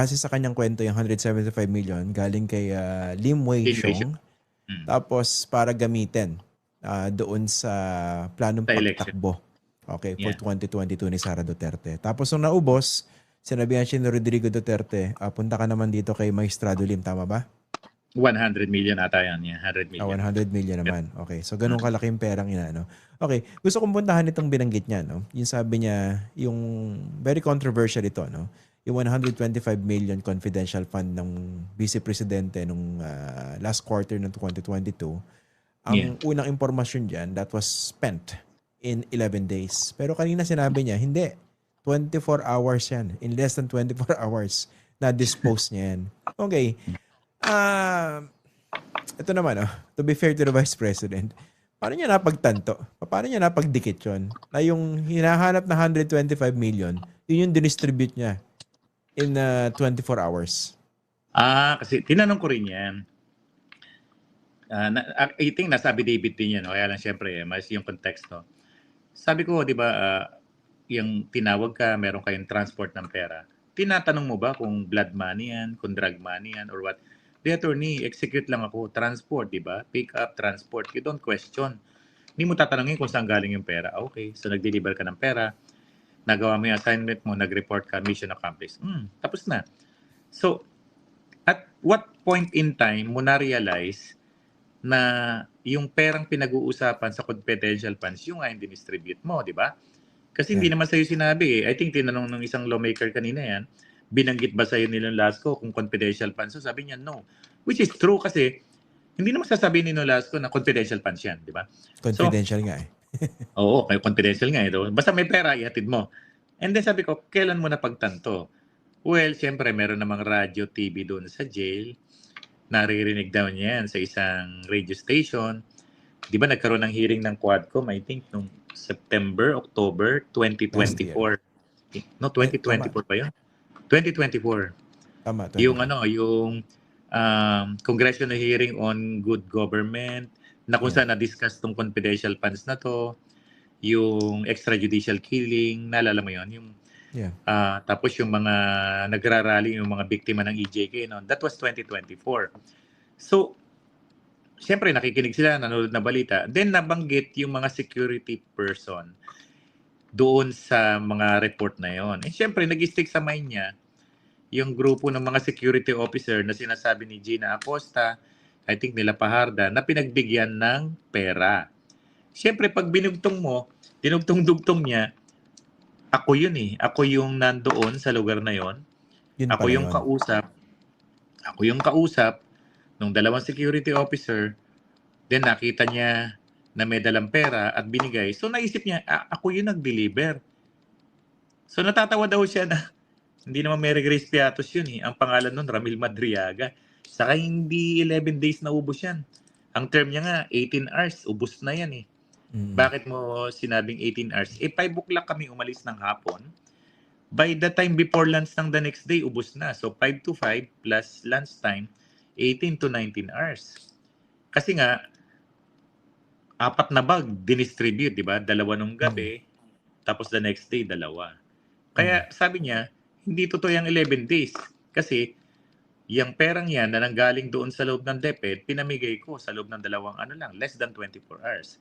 Kasi sa kanyang kwento, yung 175 million galing kay Lim Wei Innovation. Xiong. Tapos para gamitin doon sa planong Sa election. pagtakbo. Okay, for Yeah. 2022 ni Sara Duterte. Tapos nung naubos, sinabihan siya ni Rodrigo Duterte, punta ka naman dito kay Maestrado Lim, tama ba? 100 million ata yan. Yeah, 100 million. 100 million naman. Okay, so ganun kalaking perang inaano. Okay, gusto kong puntahan itong binanggit niya, no? Yung sabi niya, yung very controversial ito, no? Yung 125 million confidential fund ng Vice Presidente nung last quarter ng 2022, Yeah. ang unang impormasyon diyan that was spent in 11 days. Pero kanina sinabi niya, hindi. 24 hours yan. In less than 24 hours, na-dispose niya yan. Okay. Ito naman, to be fair to the Vice President, paano niya napagtanto? Paano niya napagdikit yun? Na yung hinahanap na 125 million, yun yung dinistribute niya in 24 hours. Kasi tinanong ko rin yan. I think nasa affidavit din yan. Kaya lang syempre, mas yung konteksto. Sabi ko, di ba, yung tinawag ka, meron kayong transport ng pera. Tinatanong mo ba kung blood money yan, kung drug money yan, or what? The attorney, execute lang ako. Transport, di ba? Pick up, transport. You don't question. Hindi mo tatanungin kung saan galing yung pera. Okay, so nag-deliver ka ng pera, nagawa mo yung assignment mo, nag-report ka, mission accomplished. Tapos na. So, at what point in time mo na-realize na yung perang pinag-uusapan sa confidential funds, yung nga yung dinistribute mo, di ba? Kasi hindi naman sa'yo sinabi eh. I think tinanong ng isang lawmaker kanina yan, binanggit ba sa'yo nilang Lasco kung confidential funds? So sabi niya, no. Which is true kasi hindi naman sasabihin ni Nolasco na confidential funds yan, di ba? Confidential nga eh. Oo, kayo confidential nga ito. Basta may pera, ihatid mo. And then sabi ko, kailan mo napagtanto? Well, siyempre, meron namang radio, TV doon sa jail. Naririnig daw niya yan sa isang radio station. Di ba nagkaroon ng hearing ng Quadcom, I think, noong September, October 2024. No, 2024 ba yun? 2024. Tama. Yung yung congressional hearing on good government na kung saan na-discuss tong confidential funds na to, yung extrajudicial killing, naalala mo yun? Yung, tapos yung mga nagrarally, yung mga biktima ng EJK, no? That was 2024. So, siyempre nakikinig sila, nanonood na balita. Then nabanggit yung mga security person doon sa mga report na yon. Eh siyempre, nag-stick sa mind niya yung grupo ng mga security officer na sinasabi ni Gina Acosta, I think nila Paharda, na pinagbigyan ng pera. Siyempre, pag binugtong mo, dinugtong-dugtong niya, ako yun eh. Ako yung nandoon sa lugar na yon. Ako yung kausap. Ako yung kausap ng dalawang security officer. Then nakita niya na may dalang pera at binigay. So naisip niya, ako yung nag-deliver. So natatawa daw siya na hindi naman Mary Grace Piatos yun eh. Ang pangalan nun, Ramil Madriaga. Saka hindi 11 days na ubos yan. Ang term niya nga, 18 hours. Ubos na yan eh. Bakit mo sinabing 18 hours? 5 o'clock kami umalis ng hapon. By the time before lunch ng the next day, ubos na. So 5 to 5 plus lunch time, 18 to 19 hours. Kasi nga, 4 na bag, dinistribute, di ba? 2 nung gabi, tapos the next day, 2. Kaya sabi niya, hindi totoo yung 11 days. Kasi, yung perang yan na nanggaling doon sa loob ng DepEd, pinamigay ko sa loob ng less than 24 hours.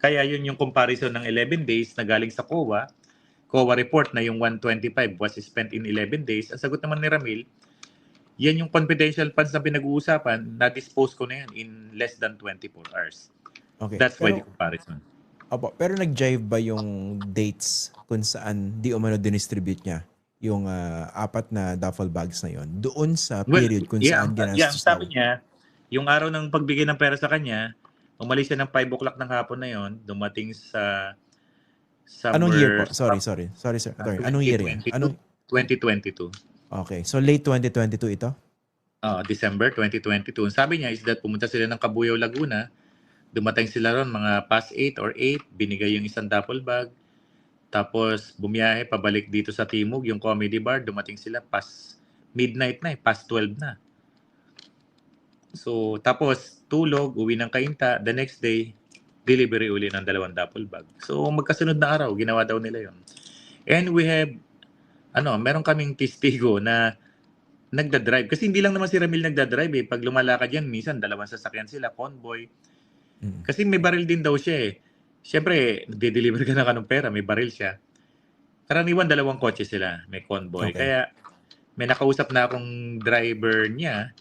Kaya yun yung comparison ng 11 days na galing sa COA. COA report na yung 125 was spent in 11 days. Ang sagot naman ni Ramil, yan yung confidential funds na pinag-uusapan, na-dispose ko na yan in less than 24 hours. Okay. That's why the comparison. Opo, pero nag-jive ba yung dates kung saan di umano dinistribute niya yung 4 na duffel bags na yon doon sa period kung saan ginastos sabi niya, yung araw ng pagbigay ng pera sa kanya, umalis siya ng 5 o'clock ng hapon na yon, dumating sa Anong year po? Sorry, sir. Anong year yan? 2022. Okay, so late 2022 ito? December 2022. Sabi niya is that pumunta sila ng Cabuyao, Laguna. Dumating sila ron mga past 8 or 8, binigay yung isang duffel bag. Tapos bumiyahe pabalik dito sa Timog, yung comedy bar, dumating sila past midnight na past 12 na. So tapos tulog, uwi ng Cainta, the next day, delivery uli ng 2 duffel bag. So magkasunod na araw, ginawa daw nila yon. And we have, meron kaming testigo na nagda-drive. Kasi hindi lang naman si Ramil nagda-drive eh. Pag lumalakad yan, minsan dalawang sasakyan sila, convoy. Mm. Kasi may baril din daw siya eh. Siyempre, nagde-deliver ka na ka ng pera, may baril siya. Karaniwan dalawang kotse sila, may convoy. Okay. Kaya may nakausap na akong driver niya.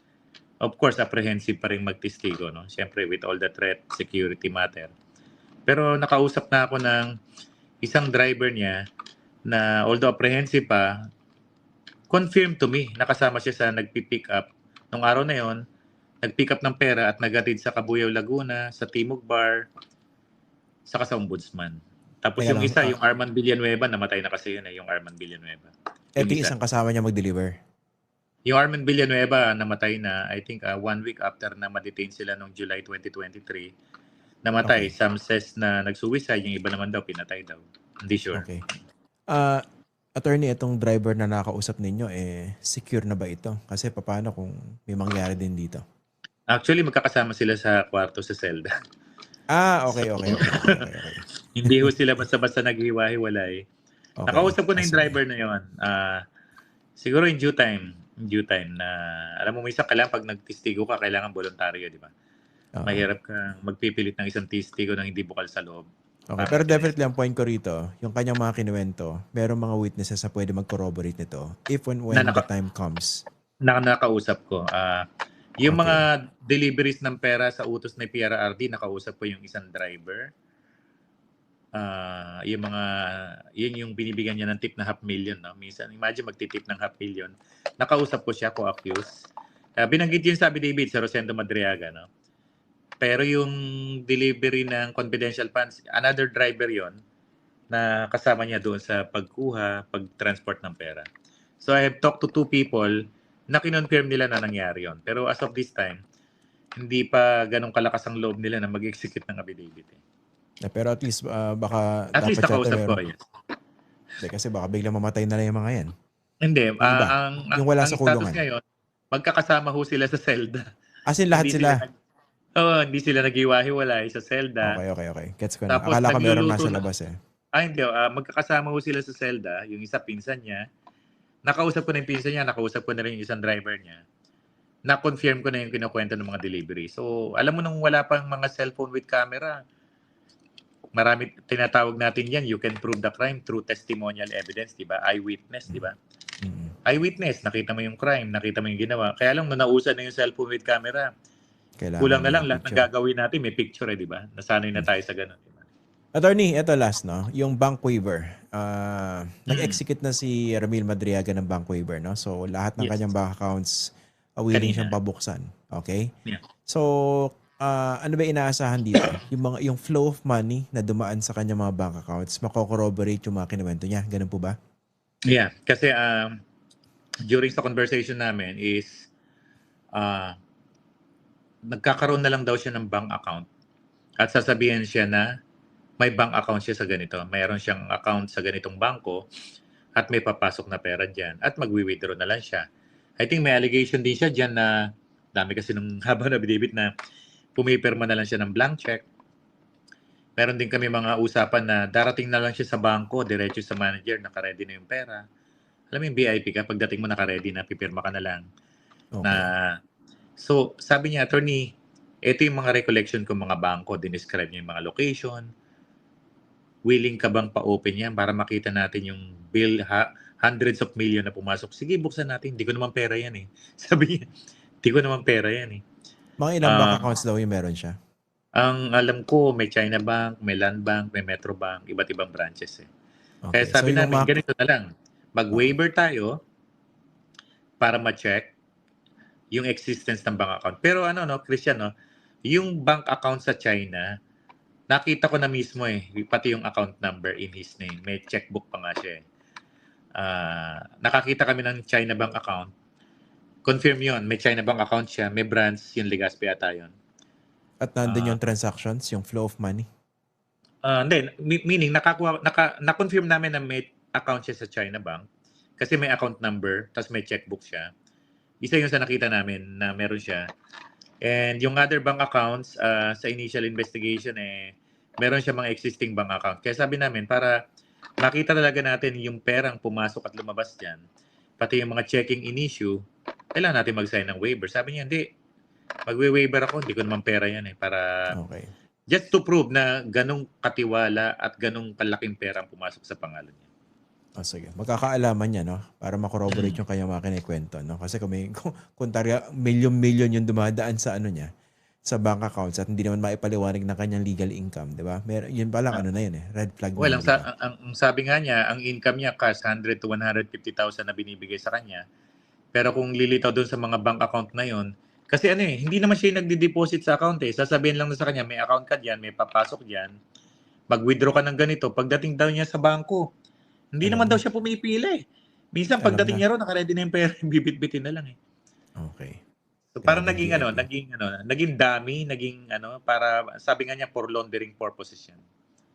Of course, apprehensive pa rin magtistigo, no? Siyempre, with all the threat, security matter. Pero nakausap na ako ng isang driver niya na although apprehensive pa, confirmed to me, nakasama siya sa nagpi-pick up. Nung araw na yon, nag-pick up ng pera at nagatid sa Cabuyao, Laguna, sa Timog Bar, saka sa Ombudsman. Tapos Teka yung lang, isa, yung Arman Villanueva, namatay na kasi yun eh, yung Arman Villanueva. eto yung isa. isang kasama niya mag-deliver. Yung Arman Villanueva, namatay na, I think 1 week after na ma-detain sila noong July 2023. Namatay. Okay. Some says na nag-suicide, yung iba naman daw, pinatay daw. Hindi sure. Okay. Attorney, itong driver na nakausap ninyo, secure na ba ito? Kasi paano kung may mangyari din dito? Actually, magkakasama sila sa kwarto sa selda. Okay. Hindi ho sila basta-basta naghiwa-hiwalay. Okay. Nakausap ko na yung driver na yun. Siguro in due time na, alam mo, minsan kailangan pag nagtistigo ka, kailangan voluntaryo, di ba? Mahirap kang magpipilit ng isang tistigo nang hindi bukal sa loob. Okay, pero definitely ang point ko rito, yung kanyang mga kinuwento, merong mga witnesses na pwede mag-corroborate nito if when the time comes. Nakausap ko. Yung mga deliveries ng pera sa utos ng PRRD, nakausap ko yung isang driver. Yun yung binibigyan niya ng tip na $500,000. No? Minsan, imagine magtitip ng $500,000. Nakausap ko siya, co-accused. Binanggit yun sa David, sa Rosendo Madriaga. No? Pero yung delivery ng confidential funds, another driver yon na kasama niya doon sa pagkuha, pag-transport ng pera. So I have talked to 2 people na kinonfirm nila na nangyari yon. Pero as of this time, hindi pa ganun kalakas ang loob nila na mag-execute ng affidavit. Pero at least baka at least nakausap ko. Yes. Kasi baka biglang mamatay na lang yung mga yan. Hindi. Yung wala sa kulungan. Status ngayon, magkakasama ho sila sa selda. As in lahat sila? Hindi sila nag-iwahiwalay sa selda. Okay. Gets ko na. Akala ko meron nasa labas eh. Hindi. Magkakasama ho sila sa selda. Yung isa pinsan niya. Nakausap ko na yung pinsan niya. Nakausap ko na rin yung isang driver niya. Na-confirm ko na yung kinukwento ng mga delivery. So, alam mo nung wala pang mga cellphone with camera, marami tinatawag natin yan. You can prove the crime through testimonial evidence, di ba? Eyewitness, di ba? Eyewitness, nakita mo yung crime, nakita mo yung ginawa. Kaya lang, nausan na yung cellphone with camera. Kulang na lang, lahat ng gagawin natin, may picture di ba? Nasanay na tayo sa ganun. Diba? Attorney, ito last, no? Yung bank waiver. Nag-execute na si Ramil Madriaga ng bank waiver, no? So, lahat ng kanyang bank accounts, willing siyang pabuksan. Okay? Yeah. So, ano ba inaasahan dito? Yung flow of money na dumaan sa kanyang mga bank accounts, mako-corroborate yung mga kinuwento niya. Ganun po ba? Yeah. Kasi, during sa conversation namin is, nagkakaroon na lang daw siya ng bank account at sasabihin siya na may bank account siya sa ganito. Mayroon siyang account sa ganitong bangko at may papasok na pera dyan at magwi-withdraw na lang siya. I think may allegation din siya dyan na dami kasi nung haba na bidibit na pumipirma na lang siya ng blank check. Meron din kami mga usapan na darating na lang siya sa bangko, diretso sa manager, naka-ready na yung pera. Alam mo yung VIP ka, pagdating mo naka-ready na, pipirma ka na lang. So, sabi niya, attorney, ito yung mga recollection ko mga bangko, dinescribe niya yung mga location. Willing ka bang pa-open yan para makita natin yung bill, hundreds of million na pumasok? Sige, buksan natin. Hindi ko naman pera yan eh. Sabi niya, hindi ko naman pera yan eh. Mga ilang bank accounts daw yung meron siya? Ang alam ko, may China Bank, may Land Bank, may Metro Bank, iba't ibang branches eh. Kaya sabi namin, ganito na lang. Mag-waiver tayo para ma-check yung existence ng bank account. Pero Christian, yung bank account sa China, nakita ko na mismo pati yung account number in his name. May checkbook pa nga siya nakakita kami ng China Bank account. Confirm yun, may China Bank account siya, may branch, yung Legazpi ata yun. At nandun yung transactions, yung flow of money? Meaning, na-confirm namin na may account siya sa China Bank kasi may account number, tapos may checkbook siya. Isa yung sa nakita namin na meron siya. And yung other bank accounts, sa initial investigation, meron siya mga existing bank account. Kaya sabi namin, para makita talaga natin yung perang pumasok at lumabas dyan, pati yung mga checking in issue, kailangan natin mag-sign ng waiver. Sabi niya, hindi, magwe-waiver ako, hindi ko naman pera yan eh. Para Okay. just to prove na ganong katiwala at ganong kalaking pera ang pumasok sa pangalan niya. Oh, sige. Magkakaalaman niya, no? Para makorroborate yung kanyang mga kinikwento, no? Kasi kung, kung targa, milyon-milyon yung dumadaan sa ano niya, sa bank accounts at hindi naman maipaliwanag ng kanyang legal income, di ba? Yun pa lang, ano na yun eh. Red flag na Well, yun, ang, di ba? ang sabi nga niya, ang income niya cash 100 to 150,000 na binibigay sa kanya. Pero kung lilitaw doon sa mga bank account na yon, kasi ano eh, hindi naman siya yung nagdi-deposit sa account eh. Sasabihin lang na sa kanya, may account ka diyan, may papasok diyan. Mag-withdraw ka ng ganito. Pagdating daw niya sa bangko, hindi Alam naman daw na. siya pumipili eh. Minsan Alam pagdating na. niya ron, naka-ready na yung pera, bibit-bitin na lang eh. Okay. So parang Grabing naging DLG. naging dummy, para sabi nga niya for laundering purposes yan.